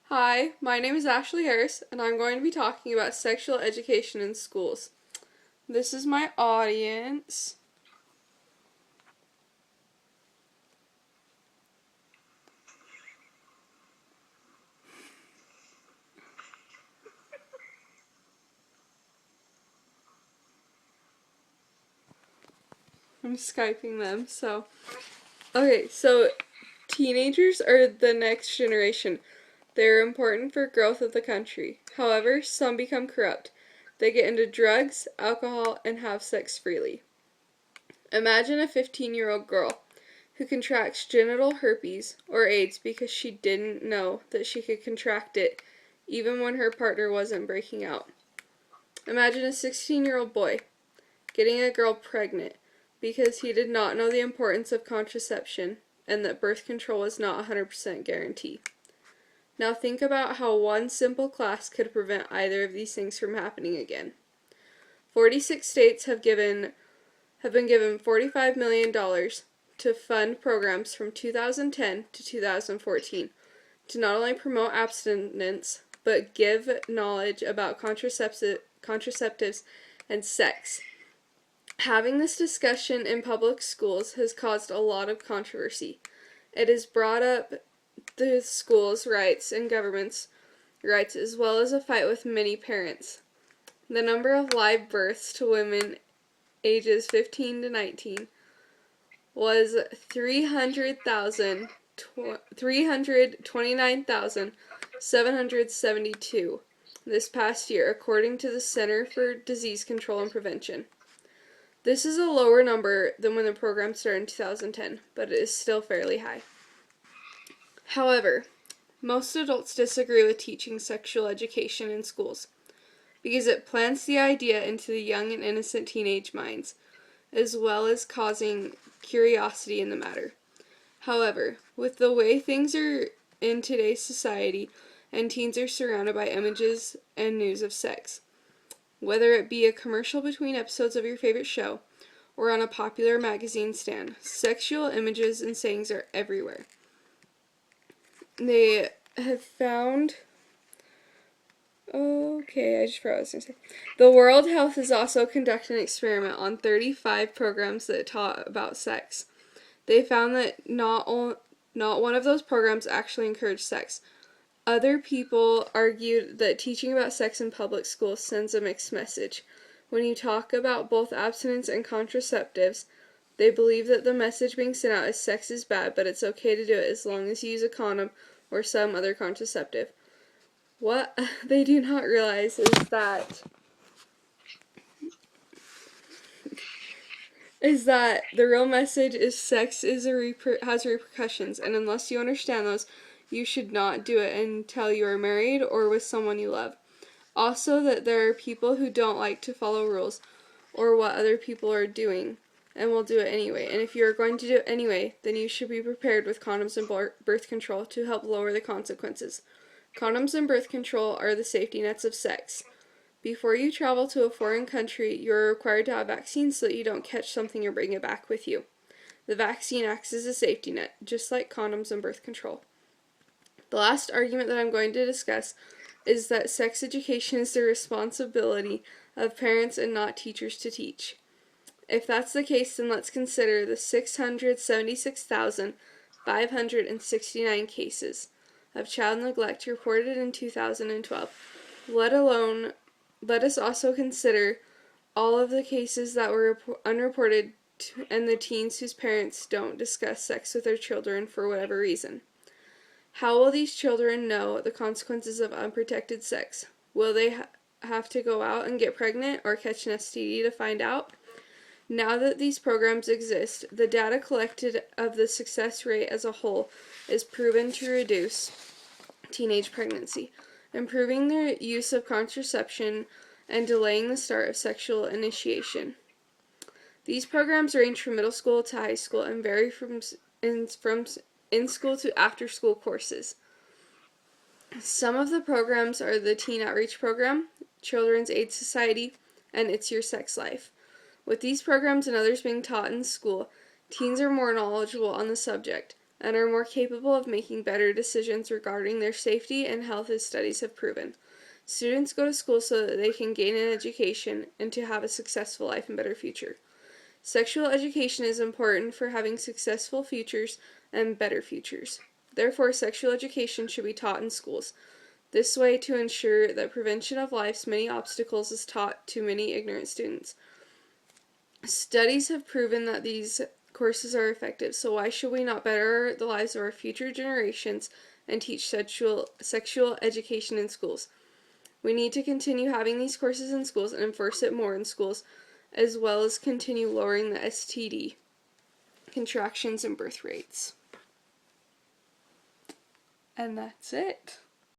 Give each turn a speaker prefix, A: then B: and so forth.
A: Hi, my name is Ashley Harris, and I'm going to be talking about sexual education in schools. This is my audience. I'm Skyping them, so teenagers are the next generation. They're important for growth of the country. However, some become corrupt. They get into drugs, alcohol, and have sex freely. Imagine a 15-year-old girl who contracts genital herpes or AIDS because she didn't know that she could contract it even when her partner wasn't breaking out. Imagine a 16-year-old boy getting a girl pregnant because he did not know the importance of contraception and that birth control was not 100% guarantee. Now think about how one simple class could prevent either of these things from happening again. 46 states have been given $45 million to fund programs from 2010 to 2014 to not only promote abstinence, but give knowledge about contraceptives and sex. Having this discussion in public schools has caused a lot of controversy. It has brought up the schools' rights and government's rights, as well as a fight with many parents. The number of live births to women ages 15 to 19 was 329,772 this past year, according to the Center for Disease Control and Prevention. This is a lower number than when the program started in 2010, but it is still fairly high. However, most adults disagree with teaching sexual education in schools because it plants the idea into the young and innocent teenage minds, as well as causing curiosity in the matter. However, with the way things are in today's society, and teens are surrounded by images and news of sex, whether it be a commercial between episodes of your favorite show or on a popular magazine stand, sexual images and sayings are everywhere. They have found... Okay, I just forgot what I was going to say. The World Health has also conducted an experiment on 35 programs that taught about sex. They found that not one of those programs actually encouraged sex. Other people argued that teaching about sex in public schools sends a mixed message. When you talk about both abstinence and contraceptives, they believe that the message being sent out is sex is bad, but it's okay to do it as long as you use a condom or some other contraceptive. What they do not realize is that the real message is sex is has repercussions, and unless you understand those, you should not do it until you are married or with someone you love. Also, that there are people who don't like to follow rules or what other people are doing and will do it anyway. And if you are going to do it anyway, then you should be prepared with condoms and birth control to help lower the consequences. Condoms and birth control are the safety nets of sex. Before you travel to a foreign country, you are required to have vaccines so that you don't catch something or bring it back with you. The vaccine acts as a safety net, just like condoms and birth control. The last argument that I'm going to discuss is that sex education is the responsibility of parents and not teachers to teach. If that's the case, then let's consider the 676,569 cases of child neglect reported in 2012. Let us also consider all of the cases that were unreported and the teens whose parents don't discuss sex with their children for whatever reason. How will these children know the consequences of unprotected sex? Will they have to go out and get pregnant or catch an STD to find out? Now that these programs exist, the data collected of the success rate as a whole is proven to reduce teenage pregnancy, improving the use of contraception, and delaying the start of sexual initiation. These programs range from middle school to high school and vary from in-school to after-school courses. Some of the programs are the Teen Outreach Program, Children's Aid Society, and It's Your Sex Life. With these programs and others being taught in school, teens are more knowledgeable on the subject. and are more capable of making better decisions regarding their safety and health, as studies have proven. Students go to school so that they can gain an education and to have a successful life and better future. Sexual education is important for having successful futures and better futures. Therefore, sexual education should be taught in schools. This way, to ensure that prevention of life's many obstacles is taught to many ignorant students. Studies have proven that these courses are effective, so why should we not better the lives of our future generations and teach sexual education in schools? We need to continue having these courses in schools and enforce it more in schools, as well as continue lowering the STD, contractions, and birth rates. And that's it.